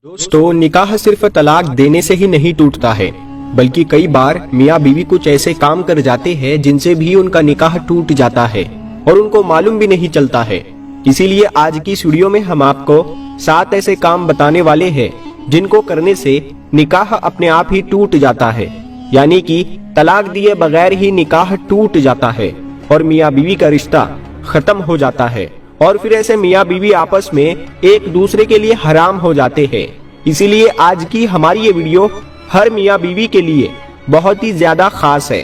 दोस्तों, निकाह सिर्फ तलाक देने से ही नहीं टूटता है, बल्कि कई बार मियाँ बीवी कुछ ऐसे काम कर जाते हैं जिनसे भी उनका निकाह टूट जाता है और उनको मालूम भी नहीं चलता है। इसीलिए आज की इस वीडियो में हम आपको 7 ऐसे काम बताने वाले हैं जिनको करने से निकाह अपने आप ही टूट जाता है, यानी कि तलाक दिए बगैर ही निकाह टूट जाता है और मियाँ बीवी का रिश्ता खत्म हो जाता है और फिर ऐसे मियाँ बीवी आपस में एक दूसरे के लिए हराम हो जाते हैं। इसीलिए आज की हमारी ये वीडियो हर मियाँ बीवी के लिए बहुत ही ज्यादा खास है।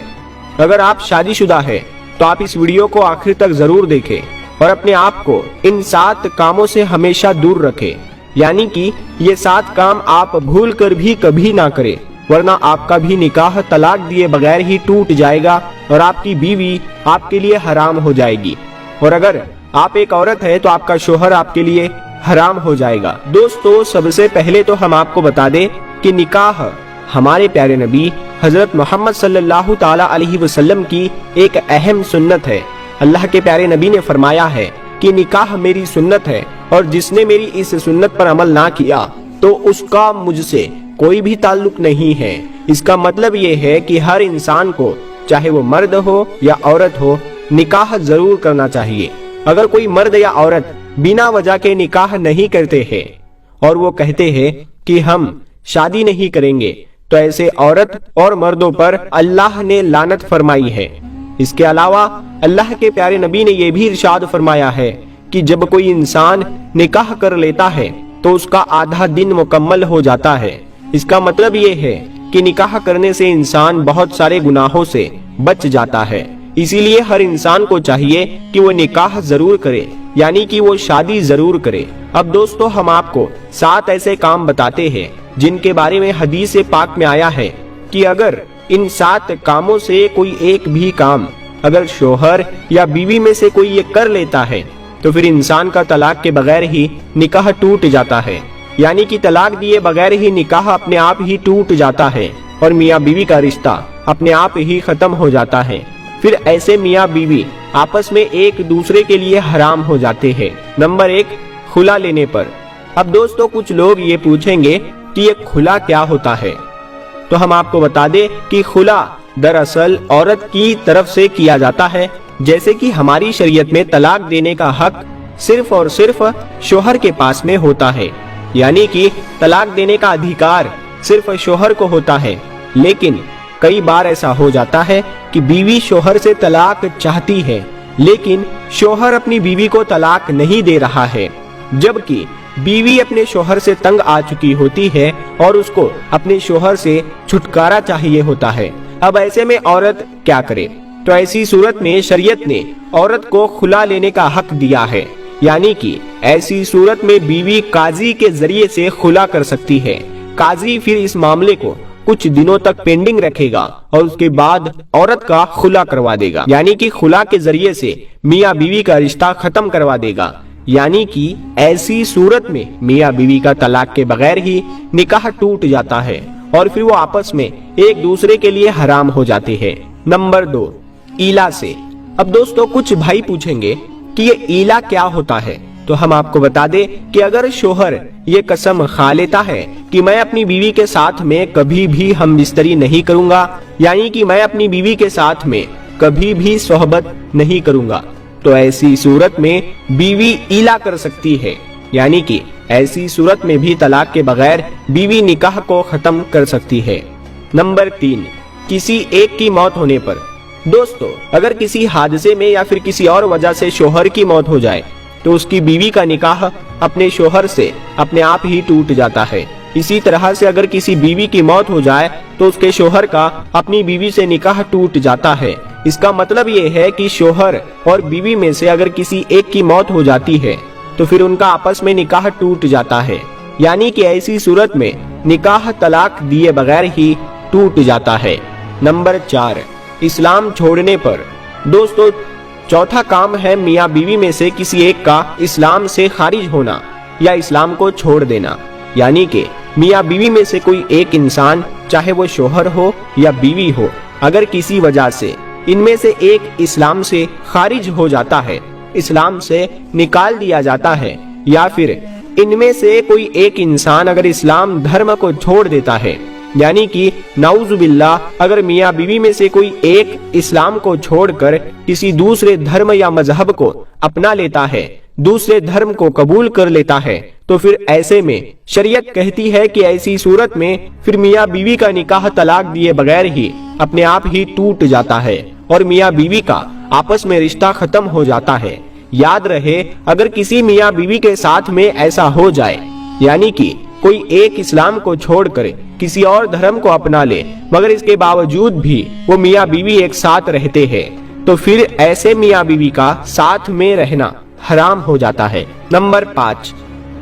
अगर आप शादीशुदा हैं तो आप इस वीडियो को आखिर तक जरूर देखें और अपने आप को इन 7 कामों से हमेशा दूर रखें, यानी कि ये 7 काम आप भूल कर भी कभी ना करें, वरना आपका भी निकाह तलाक दिए बगैर ही टूट जाएगा और आपकी बीवी आपके लिए हराम हो जाएगी। और अगर आप एक औरत है तो आपका शोहर आपके लिए हराम हो जाएगा। दोस्तों, सबसे पहले तो हम आपको बता दें कि निकाह हमारे प्यारे नबी हजरत मोहम्मद सल्लल्लाहु ताला अलैहि वसल्लम की एक अहम सुन्नत है। अल्लाह के प्यारे नबी ने फरमाया है कि निकाह मेरी सुन्नत है और जिसने मेरी इस सुन्नत पर अमल ना किया तो उसका मुझसे कोई भी ताल्लुक नहीं है। इसका मतलब ये है कि हर इंसान को, चाहे वो मर्द हो या औरत हो, निकाह जरूर करना चाहिए। अगर कोई मर्द या औरत बिना वजह के निकाह नहीं करते हैं और वो कहते हैं कि हम शादी नहीं करेंगे, तो ऐसे औरत और मर्दों पर अल्लाह ने लानत फरमाई है। इसके अलावा अल्लाह के प्यारे नबी ने यह भी इरशाद फरमाया है कि जब कोई इंसान निकाह कर लेता है तो उसका आधा दिन मुकम्मल हो जाता है। इसका मतलब ये है कि निकाह करने से इंसान बहुत सारे गुनाहों से बच जाता है। इसीलिए हर इंसान को चाहिए कि वो निकाह जरूर करे, यानी कि वो शादी जरूर करे। अब दोस्तों, हम आपको 7 ऐसे काम बताते हैं जिनके बारे में हदीस पाक में आया है कि अगर इन 7 कामों से कोई एक भी काम अगर शोहर या बीवी में से कोई ये कर लेता है तो फिर इंसान का तलाक के बगैर ही निकाह टूट जाता है, यानी कि तलाक दिए बगैर ही निकाह अपने आप ही टूट जाता है और मियाँ बीवी का रिश्ता अपने आप ही खत्म हो जाता है। फिर ऐसे मियाँ बीवी आपस में एक दूसरे के लिए हराम हो जाते हैं। नंबर 1, खुला लेने पर। अब दोस्तों, कुछ लोग ये पूछेंगे कि ये खुला क्या होता है, तो हम आपको बता दें कि खुला दरअसल औरत की तरफ से किया जाता है। जैसे कि हमारी शरीयत में तलाक देने का हक सिर्फ और सिर्फ शोहर के पास में होता है, यानी कि तलाक देने का अधिकार सिर्फ शोहर को होता है। लेकिन कई बार ऐसा हो जाता है कि बीवी शोहर से तलाक चाहती है, लेकिन शोहर अपनी बीवी को तलाक नहीं दे रहा है, जबकि बीवी अपने शोहर से तंग आ चुकी होती है और उसको अपने शोहर से छुटकारा चाहिए होता है। अब ऐसे में औरत क्या करे? तो ऐसी सूरत में शरीयत ने औरत को खुला लेने का हक दिया है, यानी कि ऐसी सूरत में बीवी काजी के जरिए से खुला कर सकती है। काजी फिर इस मामले को कुछ दिनों तक पेंडिंग रखेगा और उसके बाद औरत का खुला करवा देगा, यानी कि खुला के जरिए से मियाँ बीवी का रिश्ता खत्म करवा देगा। यानी कि ऐसी सूरत में मियाँ बीवी का तलाक के बगैर ही निकाह टूट जाता है और फिर वो आपस में एक दूसरे के लिए हराम हो जाते हैं। नंबर 2, ईला से। अब दोस्तों, कुछ भाई पूछेंगे कि ये ईला क्या होता है, तो हम आपको बता दें कि अगर शोहर ये कसम खा लेता है कि मैं अपनी बीवी के साथ में कभी भी हम बिस्तरी नहीं करूंगा, यानी कि मैं अपनी बीवी के साथ में कभी भी सोहबत नहीं करूंगा, तो ऐसी सूरत में बीवी ईला कर सकती है, यानी कि ऐसी सूरत में भी तलाक के बगैर बीवी निकाह को खत्म कर सकती है। नंबर 3, किसी एक की मौत होने पर। दोस्तों, अगर किसी हादसे में या फिर किसी और वजह से शोहर की मौत हो जाए तो उसकी बीवी का निकाह अपने शोहर से अपने आप ही टूट जाता है। इसी तरह से अगर किसी बीवी की मौत हो जाए तो उसके शोहर का अपनी बीवी से निकाह टूट जाता है। इसका मतलब ये है कि शोहर और बीवी में से अगर किसी एक की मौत हो जाती है तो फिर उनका आपस में निकाह टूट जाता है, यानी कि ऐसी सूरत में निकाह तलाक दिए बगैर ही टूट जाता है। नंबर 4, इस्लाम छोड़ने पर। दोस्तों, चौथा काम है मियाँ बीवी में से किसी एक का इस्लाम से खारिज होना या इस्लाम को छोड़ देना, यानी कि मियाँ बीवी में से कोई एक इंसान, चाहे वो शोहर हो या बीवी हो, अगर किसी वजह से इनमें से एक इस्लाम से खारिज हो जाता है, इस्लाम से निकाल दिया जाता है, या फिर ان में से कोई एक इंसान अगर इस्लाम धर्म को छोड़ देता है, यानी कि नाउजुबिल्लाह अगर मियाँ बीवी में से कोई एक इस्लाम को छोड़कर किसी दूसरे धर्म या मजहब को अपना लेता है, दूसरे धर्म को कबूल कर लेता है, तो फिर ऐसे में शरीयत कहती है कि ऐसी सूरत में फिर मियाँ बीवी का निकाह तलाक दिए बगैर ही अपने आप ही टूट जाता है और मियाँ बीवी का आपस में रिश्ता खत्म हो जाता है। याद रहे, अगर किसी मियाँ बीवी के साथ में ऐसा हो जाए, यानी कि कोई एक इस्लाम को छोड़कर किसी और धर्म को अपना ले मगर इसके बावजूद भी वो मियाँ बीवी एक साथ रहते हैं, तो फिर ऐसे मियाँ बीवी का साथ में रहना हराम हो जाता है। नंबर 5,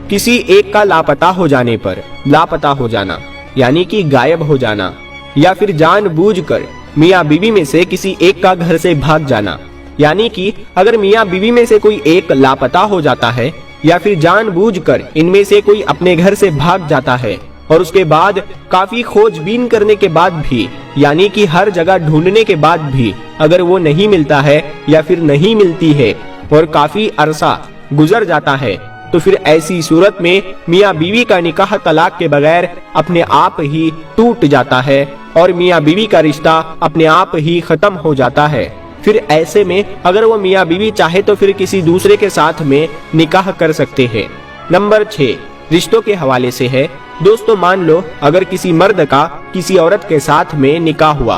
किसी एक का लापता हो जाने पर, लापता हो जाना यानी कि गायब हो जाना या फिर जानबूझकर मियाँ बीवी में से किसी एक का घर से भाग जाना, यानी कि अगर मियाँ बीवी में से कोई एक लापता हो जाता है या फिर जानबूझकर इनमें से कोई अपने घर से भाग जाता है और उसके बाद काफी खोजबीन करने के बाद भी, यानी कि हर जगह ढूंढने के बाद भी अगर वो नहीं मिलता है या फिर नहीं मिलती है और काफी अरसा गुजर जाता है, तो फिर ऐसी सूरत में मियाँ बीवी का निकाह तलाक के बगैर अपने आप ही टूट जाता है और मियाँ बीवी का रिश्ता अपने आप ही खत्म हो जाता है। फिर ऐसे में अगर वो मियाँ बीवी चाहे तो फिर किसी दूसरे के साथ में निकाह कर सकते हैं। नंबर 6, रिश्तों के हवाले से है। दोस्तों, मान लो अगर किसी मर्द का किसी औरत के साथ में निकाह हुआ,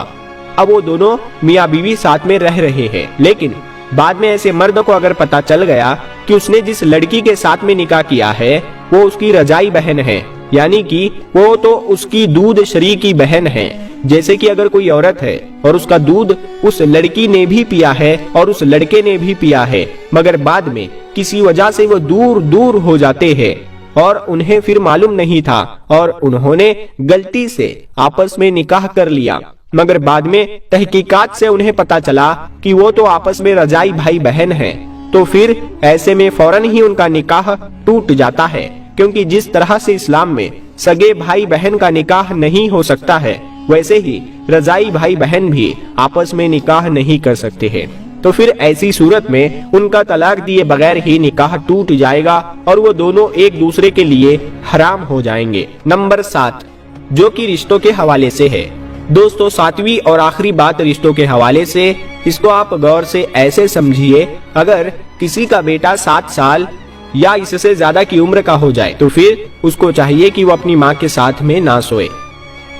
अब वो दोनों मियाँ बीवी साथ में रह रहे हैं, लेकिन बाद में ऐसे मर्द को अगर पता चल गया कि उसने जिस लड़की के साथ में निकाह किया है वो उसकी रजाई बहन है, यानी कि वो तो उसकी दूध शरीकी बहन है। जैसे कि अगर कोई औरत है और उसका दूध उस लड़की ने भी पिया है और उस लड़के ने भी पिया है, मगर बाद में किसी वजह से वो दूर दूर हो जाते हैं और उन्हें फिर मालूम नहीं था और उन्होंने गलती से आपस में निकाह कर लिया, मगर बाद में तहकीकात से उन्हें पता चला कि वो तो आपस में रजाई भाई बहन हैं, तो फिर ऐसे में फौरन ही उनका निकाह टूट जाता है, क्योंकि जिस तरह से इस्लाम में सगे भाई बहन का निकाह नहीं हो सकता है, वैसे ही रजाई भाई बहन भी आपस में निकाह नहीं कर सकते हैं। तो फिर ऐसी सूरत में उनका तलाक दिए बगैर ही निकाह टूट जाएगा और वो दोनों एक दूसरे के लिए हराम हो जाएंगे। नंबर 7, जो कि रिश्तों के हवाले से है। दोस्तों, 7वीं और आखिरी बात रिश्तों के हवाले से, इसको आप गौर से ऐसे समझिए, अगर किसी का बेटा 7 साल या इससे ज्यादा की उम्र का हो जाए तो फिर उसको चाहिए कि वो अपनी माँ के साथ में ना सोए।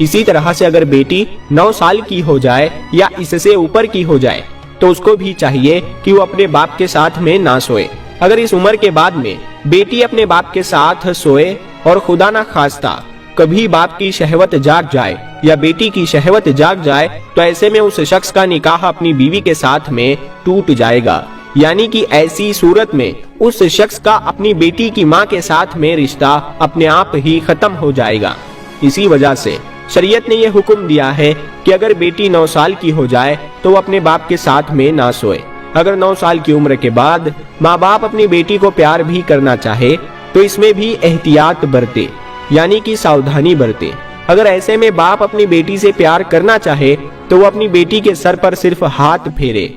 इसी तरह से अगर बेटी 9 साल की हो जाए या इससे ऊपर की हो जाए तो उसको भी चाहिए कि वो अपने बाप के साथ में ना सोए। अगर इस उम्र के बाद में बेटी अपने बाप के साथ सोए और खुदा ना खास्ता कभी बाप की शहवत जाग जाए या बेटी की शहवत जाग जाए, तो ऐसे में उस शख्स का निकाह अपनी बीवी के साथ में टूट जाएगा, यानी कि ऐसी सूरत में उस शख्स का अपनी बेटी की माँ के साथ में रिश्ता अपने आप ही खत्म हो जाएगा। इसी वजह से शरीयत ने यह हुक्म दिया है कि अगर बेटी 9 साल की हो जाए तो वो अपने बाप के साथ में ना सोए। अगर 9 साल की उम्र के बाद माँ बाप अपनी बेटी को प्यार भी करना चाहे तो इसमें भी एहतियात बरते, यानी कि सावधानी बरते। अगर ऐसे में बाप अपनी बेटी से प्यार करना चाहे तो वो अपनी बेटी के सर पर सिर्फ हाथ फेरे।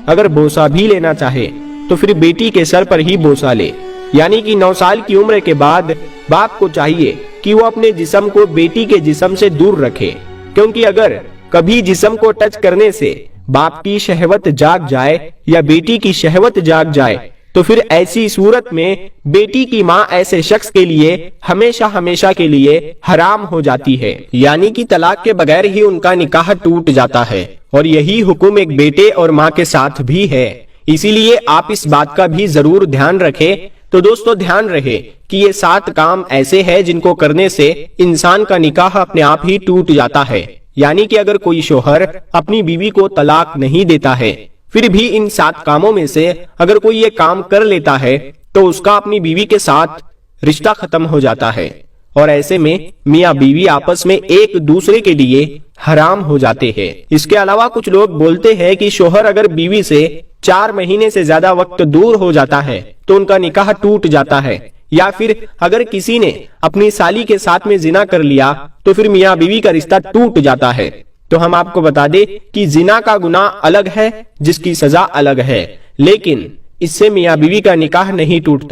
अगर बोसा भी लेना चाहे तो फिर बेटी के सर पर ही बोसा ले, यानी कि 9 साल की उम्र के बाद बाप को चाहिए कि वो अपने जिस्म को बेटी के जिस्म से दूर रखे, क्योंकि अगर कभी जिस्म को टच करने से बाप की शहवत जाग जाए या बेटी की शहवत जाग जाए तो फिर ऐसी सूरत में बेटी की माँ ऐसे शख्स के लिए हमेशा हमेशा के लिए हराम हो जाती है, यानी कि तलाक के बगैर ही उनका निकाह टूट जाता है। और यही हुक्म एक बेटे और माँ के साथ भी है, इसीलिए आप इस बात का भी जरूर ध्यान रखें। तो दोस्तों, ध्यान रहे कि ये 7 काम ऐसे हैं जिनको करने से इंसान का निकाह अपने आप ही टूट जाता है, यानी कि अगर कोई शोहर अपनी बीवी को तलाक नहीं देता है, फिर भी इन 7 कामों में से अगर कोई ये काम कर लेता है तो उसका अपनी बीवी के साथ रिश्ता खत्म हो जाता है और ऐसे में मियाँ बीवी आपस में एक दूसरे के लिए हराम हो जाते हैं। इसके अलावा कुछ लोग बोलते हैं कि शोहर अगर बीवी से 4 महीने से ज्यादा वक्त दूर हो जाता है तो उनका निकाह टूट जाता है, या फिर अगर किसी ने अपनी साली के साथ में जिना कर लिया तो फिर मियाँ बीवी का रिश्ता टूट जाता है। तो हम आपको बता दें कि जिना का गुनाह अलग है जिसकी सजा अलग है, लेकिन इससे मियाँ बीवी का निकाह नहीं टूटता।